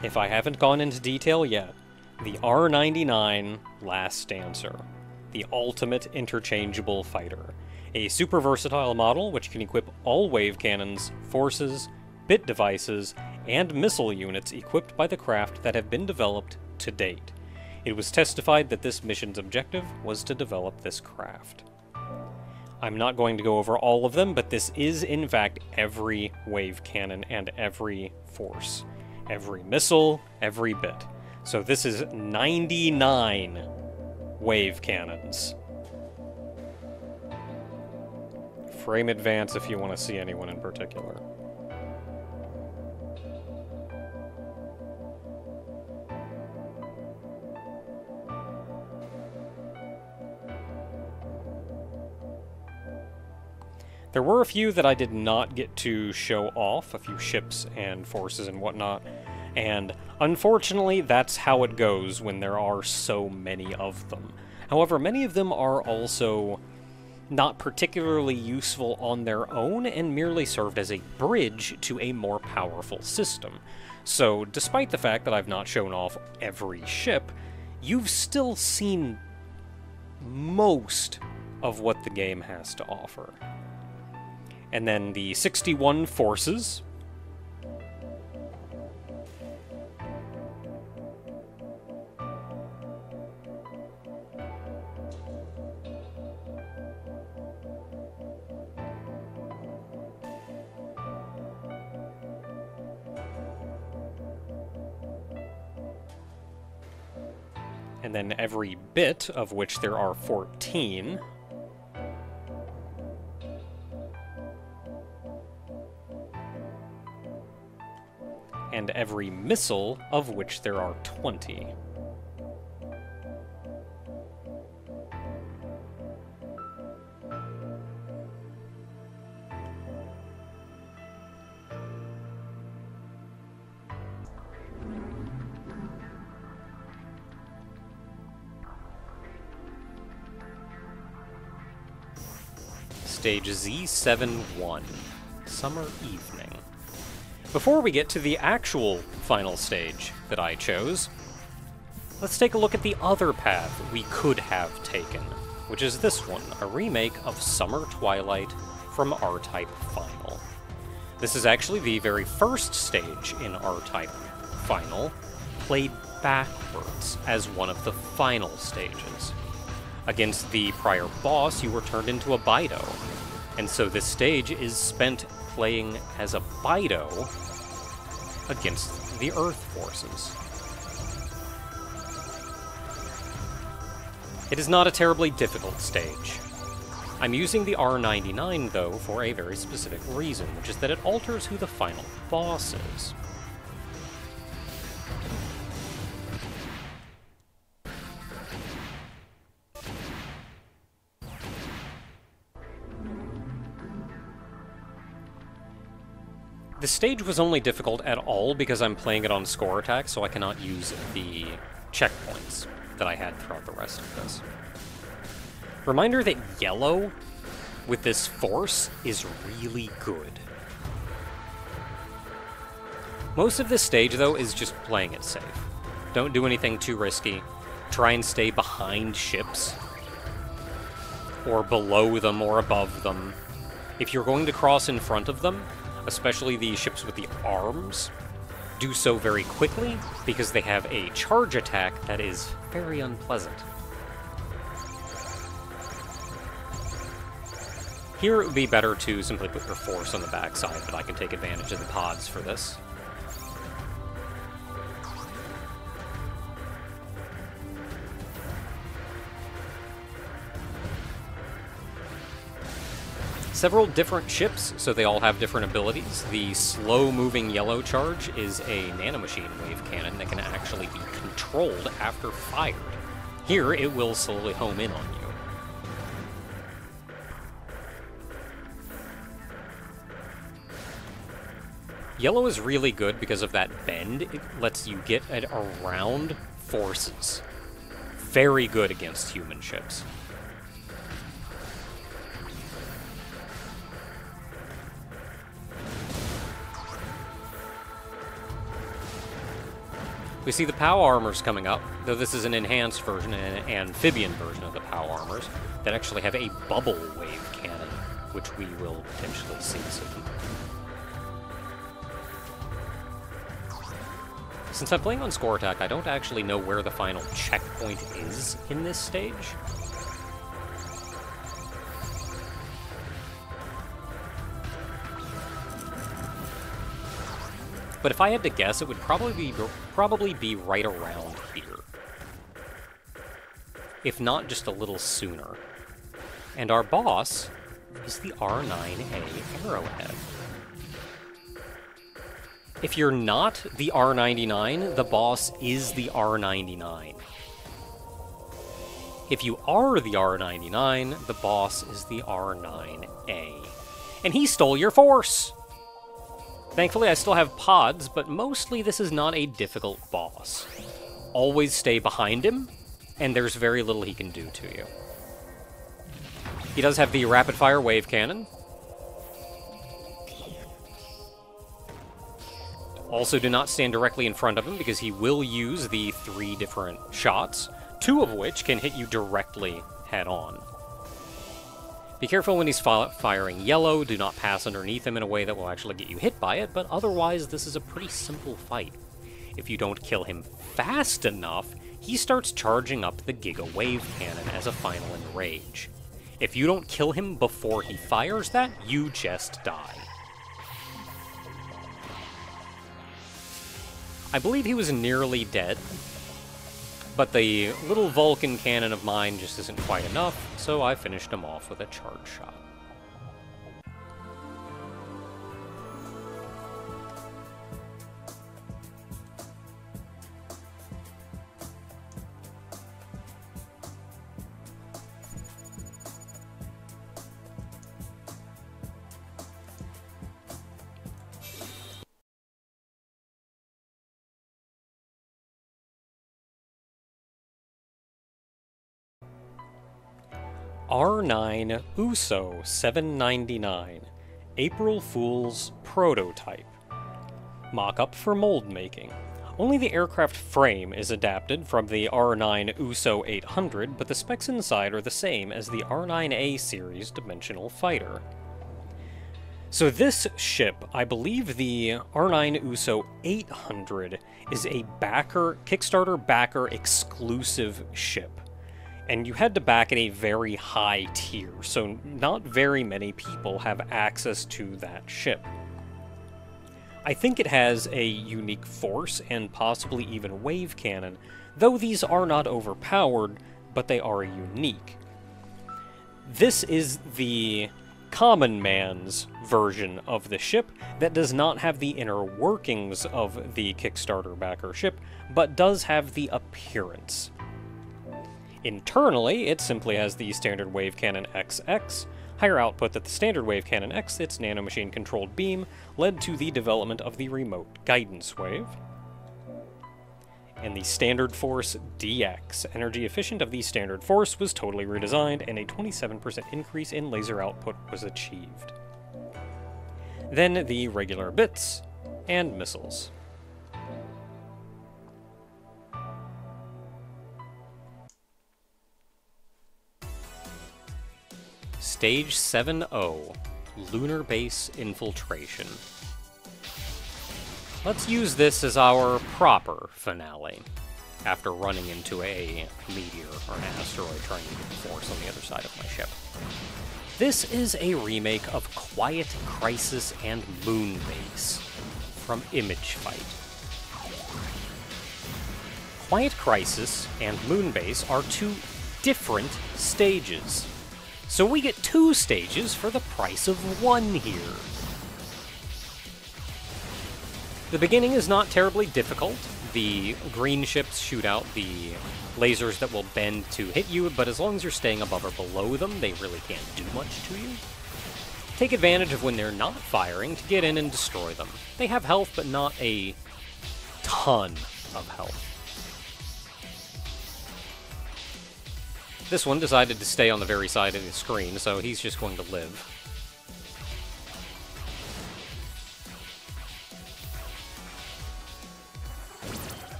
If I haven't gone into detail yet, the R99 Last Dancer, the ultimate interchangeable fighter, a super versatile model which can equip all wave cannons, forces, bit devices, and missile units equipped by the craft that have been developed to date. It was testified that this mission's objective was to develop this craft. I'm not going to go over all of them, but this is in fact every wave cannon and every force. Every missile, every bit. So this is 99 wave cannons. Frame advance if you want to see anyone in particular. There were a few that I did not get to show off, a few ships and forces and whatnot, and unfortunately that's how it goes when there are so many of them. However, many of them are also not particularly useful on their own and merely served as a bridge to a more powerful system. So, despite the fact that I've not shown off every ship, you've still seen most of what the game has to offer. And then the 61 forces. And then every bit, of which there are 14. And every missile, of which there are 20. Stage Z7.1, Summer Evening. Before we get to the actual final stage that I chose, let's take a look at the other path we could have taken, which is this one, a remake of Summer Twilight from R-Type Final. This is actually the very first stage in R-Type Final, played backwards as one of the final stages. Against the prior boss, you were turned into a Bido, and so this stage is spent playing as a Bido against the Earth forces. It is not a terribly difficult stage. I'm using the R99, though, for a very specific reason, which is that it alters who the final boss is. The stage was only difficult at all because I'm playing it on score attack, so I cannot use the checkpoints that I had throughout the rest of this. Reminder that yellow, with this force, is really good. Most of this stage, though, is just playing it safe. Don't do anything too risky. Try and stay behind ships, or below them, or above them. If you're going to cross in front of them, especially the ships with the arms, do so very quickly, because they have a charge attack that is very unpleasant. Here it would be better to simply put your force on the backside, but I can take advantage of the pods for this. Several different ships, so they all have different abilities. The slow-moving yellow charge is a nanomachine wave cannon that can actually be controlled after fired. Here, it will slowly home in on you. Yellow is really good because of that bend. It lets you get around forces. Very good against human ships. We see the POW armors coming up, though this is an enhanced version, an amphibian version of the POW armors, that actually have a bubble wave cannon, which we will potentially see soon. Since I'm playing on Score Attack, I don't actually know where the final checkpoint is in this stage. But if I had to guess, it would probably be right around here. If not just a little sooner. And our boss is the R9A Arrowhead. If you're not the R99, the boss is the R99. If you are the R99, the boss is the R9A. And he stole your force! Thankfully, I still have pods, but mostly this is not a difficult boss. Always stay behind him, and there's very little he can do to you. He does have the rapid-fire wave cannon. Also, do not stand directly in front of him, because he will use the 3 different shots, 2 of which can hit you directly head-on. Be careful when he's firing yellow, do not pass underneath him in a way that will actually get you hit by it, but otherwise this is a pretty simple fight. If you don't kill him fast enough, he starts charging up the Giga Wave Cannon as a final enrage. If you don't kill him before he fires that, you just die. I believe he was nearly dead, but the little Vulcan cannon of mine just isn't quite enough, so I finished him off with a charge shot. R9 USO 799, April Fool's Prototype. Mock-up for mold making. Only the aircraft frame is adapted from the R9 USO 800, but the specs inside are the same as the R9A series dimensional fighter. So this ship, I believe the R9 USO 800, is a Kickstarter backer exclusive ship. And you had to back at a very high tier, so not very many people have access to that ship. I think it has a unique force and possibly even wave cannon, though these are not overpowered, but they are unique. This is the common man's version of the ship that does not have the inner workings of the Kickstarter backer ship, but does have the appearance. Internally, it simply has the standard Wave Cannon XX. Higher output than the standard Wave Cannon X, its nanomachine-controlled beam led to the development of the remote guidance wave. And the standard force DX. Energy efficient of the standard force was totally redesigned, and a 27% increase in laser output was achieved. Then the regular bits and missiles. Stage 7.0, Lunar Base Infiltration. Let's use this as our proper finale, after running into a meteor or an asteroid trying to get the force on the other side of my ship. This is a remake of Quiet Crisis and Moonbase from Image Fight. Quiet Crisis and Moonbase are 2 different stages. So we get 2 stages for the price of 1 here. The beginning is not terribly difficult. The green ships shoot out the lasers that will bend to hit you, but as long as you're staying above or below them, they really can't do much to you. Take advantage of when they're not firing to get in and destroy them. They have health, but not a ton of health. This one decided to stay on the very side of the screen, so he's just going to live.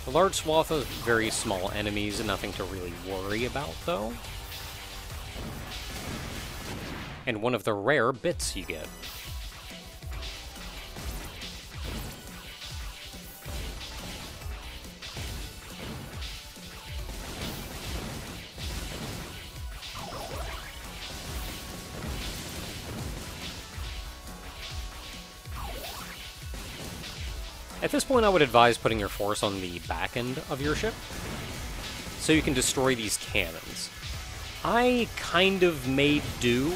A large swath of very small enemies, nothing to really worry about, though. And one of the rare bits you get. At this point, I would advise putting your force on the back end of your ship, so you can destroy these cannons. I kind of made do.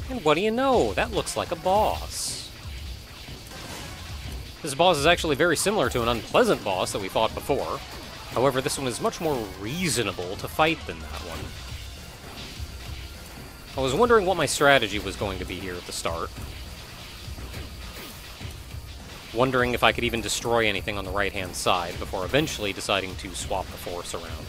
And what do you know? That looks like a boss. This boss is actually very similar to an unpleasant boss that we fought before. However, this one is much more reasonable to fight than that one. I was wondering what my strategy was going to be here at the start. Wondering if I could even destroy anything on the right-hand side before eventually deciding to swap the force around.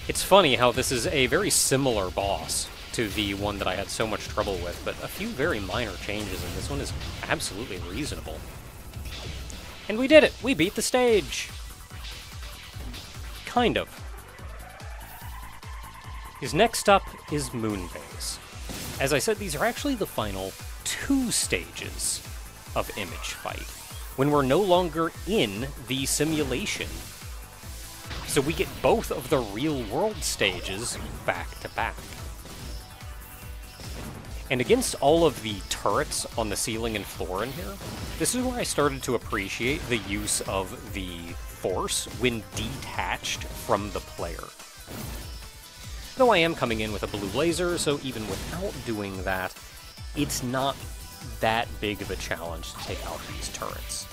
It's funny how this is a very similar boss to the one that I had so much trouble with, but a few very minor changes, and this one is absolutely reasonable. And we did it! We beat the stage! Kind of. Because next up is Moonbase. As I said, these are actually the final 2 stages of Image Fight, when we're no longer in the simulation. So we get both of the real-world stages back to back. And against all of the turrets on the ceiling and floor in here, this is where I started to appreciate the use of the force when detached from the player. Though I am coming in with a blue laser, so even without doing that, it's not that big of a challenge to take out these turrets.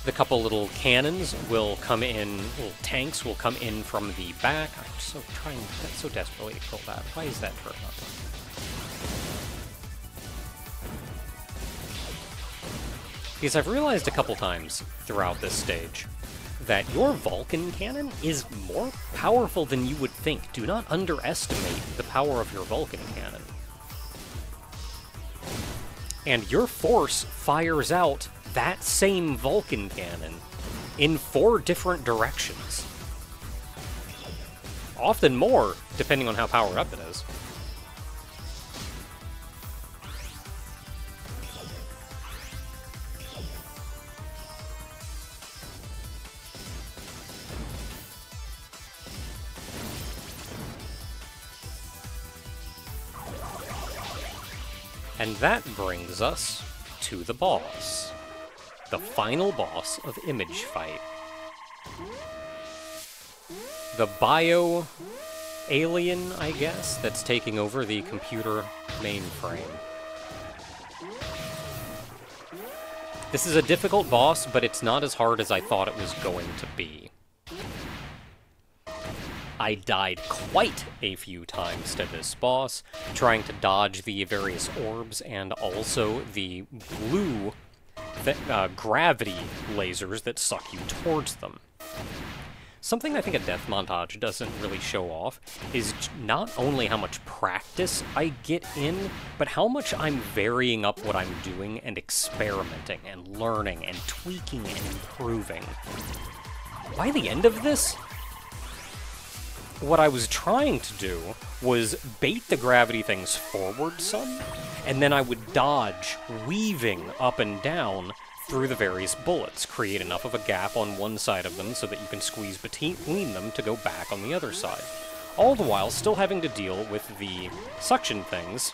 The couple little cannons will come in, little tanks will come in from the back. I'm so desperately to kill that. Why is that turret not done? Because I've realized a couple times throughout this stage that your Vulcan cannon is more powerful than you would think. Do not underestimate the power of your Vulcan cannon. And your force fires out that same Vulcan cannon in 4 different directions. Often more, depending on how powered up it is. And that brings us to the boss. The final boss of Image Fight. The bio-alien, I guess, that's taking over the computer mainframe. This is a difficult boss, but it's not as hard as I thought it was going to be. I died quite a few times to this boss, trying to dodge the various orbs and also the blue gravity lasers that suck you towards them. Something I think a death montage doesn't really show off is not only how much practice I get in, but how much I'm varying up what I'm doing and experimenting and learning and tweaking and improving. By the end of this, what I was trying to do was bait the gravity things forward some, and then I would dodge, weaving up and down through the various bullets, create enough of a gap on one side of them so that you can squeeze between them to go back on the other side. All the while still having to deal with the suction things,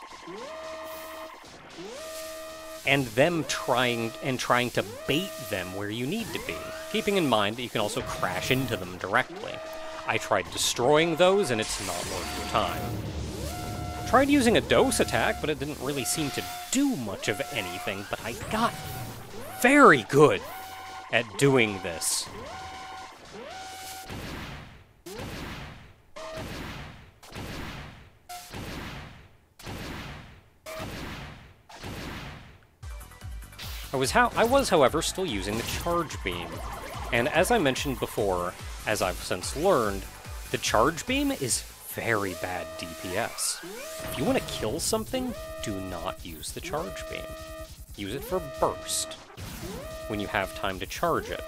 and them trying to bait them where you need to be, keeping in mind that you can also crash into them directly. I tried destroying those, and it's not worth your time. Tried using a dose attack, but it didn't really seem to do much of anything, but I got very good at doing this. I was, however, still using the charge beam. And as I mentioned before, as I've since learned, the charge beam is very bad DPS. If you want to kill something, do not use the charge beam. Use it for burst, when you have time to charge it.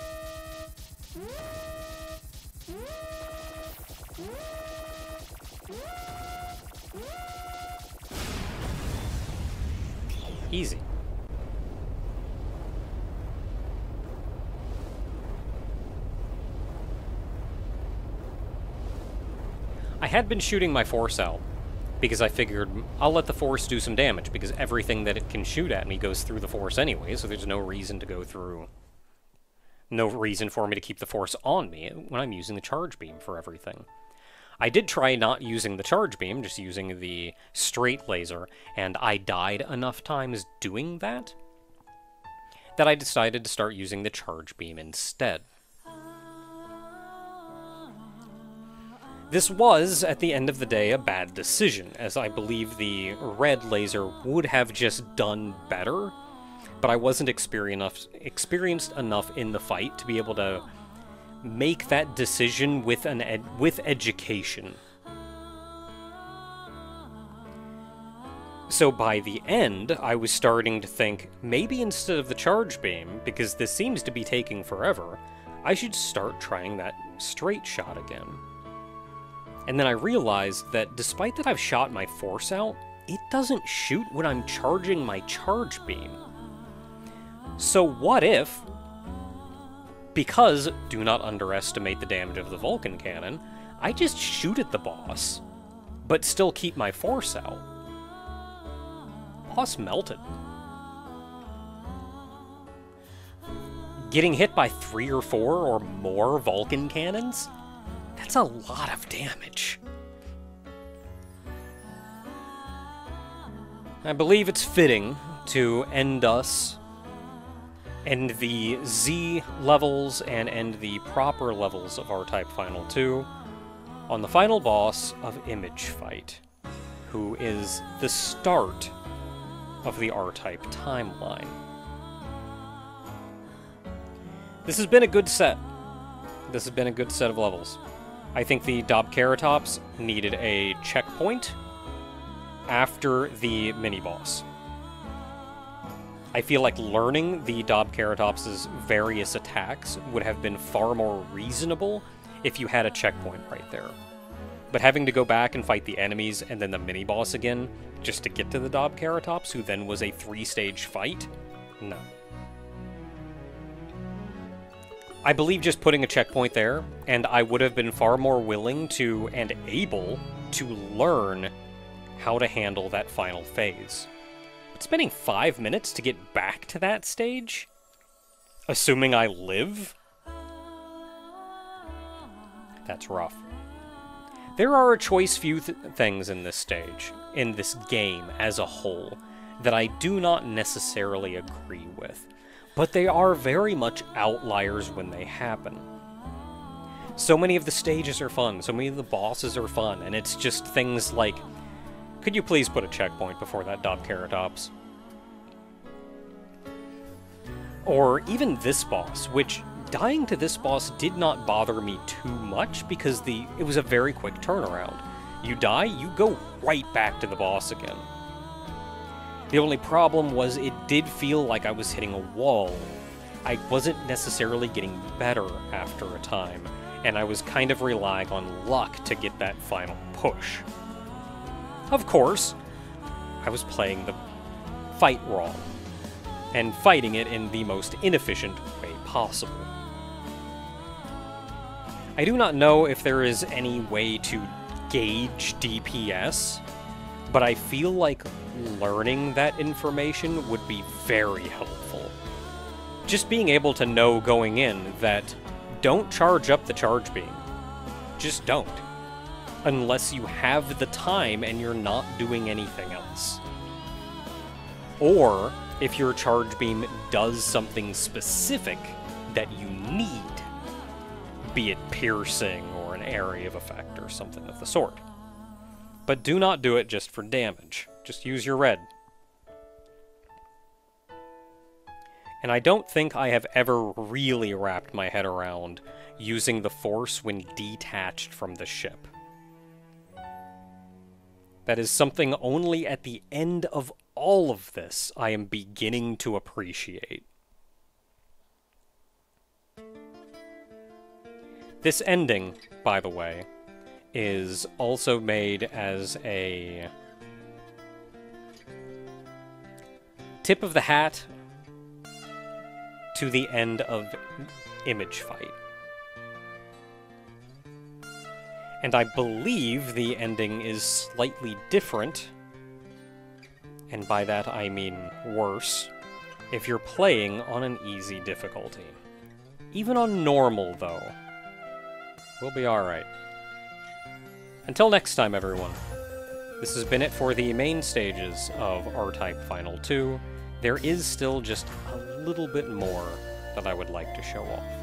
Easy. I had been shooting my force out, because I figured I'll let the force do some damage, because everything that it can shoot at me goes through the force anyway, so there's no reason to go through... No reason for me to keep the force on me when I'm using the charge beam for everything. I did try not using the charge beam, just using the straight laser, and I died enough times doing that I decided to start using the charge beam instead. This was, at the end of the day, a bad decision, as I believe the red laser would have just done better, but I wasn't experienced enough in the fight to be able to make that decision with education. So by the end, I was starting to think, maybe instead of the charge beam, because this seems to be taking forever, I should start trying that straight shot again. And then I realized that despite that I've shot my force out, it doesn't shoot when I'm charging my charge beam. So what if, because do not underestimate the damage of the Vulcan cannon, I just shoot at the boss, but still keep my force out? Boss melted. Getting hit by 3 or 4 or more Vulcan cannons? That's a lot of damage. I believe it's fitting to end us, end the Z levels and end the proper levels of R-Type Final 2 on the final boss of Image Fight, who is the start of the R-Type timeline. This has been a good set. This has been a good set of levels. I think the Dobkeratops needed a checkpoint after the mini-boss. I feel like learning the Dobkeratops' various attacks would have been far more reasonable if you had a checkpoint right there. But having to go back and fight the enemies and then the mini-boss again, just to get to the Dobkeratops, who then was a 3-stage fight? No. I believe just putting a checkpoint there, and I would have been far more willing to, and able, to learn how to handle that final phase. But spending 5 minutes to get back to that stage? Assuming I live? That's rough. There are a choice few things in this stage, in this game as a whole, that I do not necessarily agree with. But they are very much outliers when they happen. So many of the stages are fun, so many of the bosses are fun, and it's just things like, could you please put a checkpoint before that Dobkeratops? Or even this boss, which dying to this boss did not bother me too much because it was a very quick turnaround. You die, you go right back to the boss again. The only problem was it did feel like I was hitting a wall. I wasn't necessarily getting better after a time, and I was kind of relying on luck to get that final push. Of course, I was playing the fight wrong, and fighting it in the most inefficient way possible. I do not know if there is any way to gauge DPS, but I feel like learning that information would be very helpful. Just being able to know going in that don't charge up the charge beam. Just don't. Unless you have the time and you're not doing anything else. Or if your charge beam does something specific that you need, be it piercing or an area of effect or something of the sort. But do not do it just for damage. Just use your red. And I don't think I have ever really wrapped my head around using the Force when detached from the ship. That is something only at the end of all of this I am beginning to appreciate. This ending, by the way, is also made as a tip of the hat to the end of Image Fight. And I believe the ending is slightly different, and by that I mean worse, if you're playing on an easy difficulty. Even on normal, though, we'll be alright. Until next time, everyone. This has been it for the main stages of R-Type Final 2. There is still just a little bit more that I would like to show off.